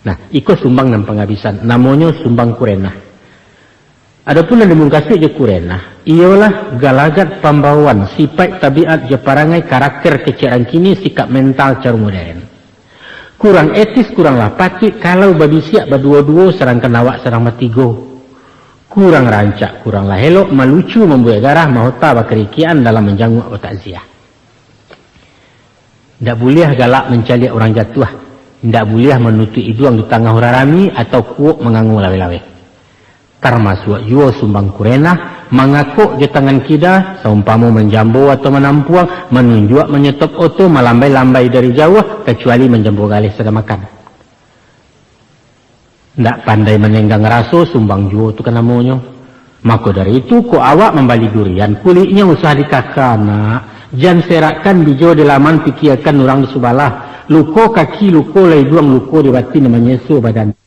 Nah, iko sumbang dan penghabisan. Namanya sumbang kurena. Adapun yang dimungkasi je kurena, ialah galagat pembawaan, sifat tabiat je parangai karakter keceran kini, sikap mental cara modern. Kurang etis, kuranglah patut kalau babi siap berdua-dua serangkan awak serang matigo. Kurang rancak, kuranglah elok, melucu, membuat garah, mahota bakerikian dalam menjanguk atau takziah. Tidak boleh galak mencari orang jatuh. Tidak boleh menutup hidung di tengah orang rami atau kuuk mengangu lawe-lawe. Termasuk juga sumbang kurena, mengakuk di tangan kita, seumpama menjambu atau menampuang, menunjuk, menyetop oto, melambai-lambai dari jauh, kecuali menjambu galih sedang makan. Tidak pandai menenggang raso, sumbang juga itu kan namanya. Maka dari itu, ku awak membalik durian, kulitnya usah dikakana, jangan serakkan bijau di laman, pikirkan orang di subalah, luko kaki, luko laiduang, luko di batin, namanya su badan.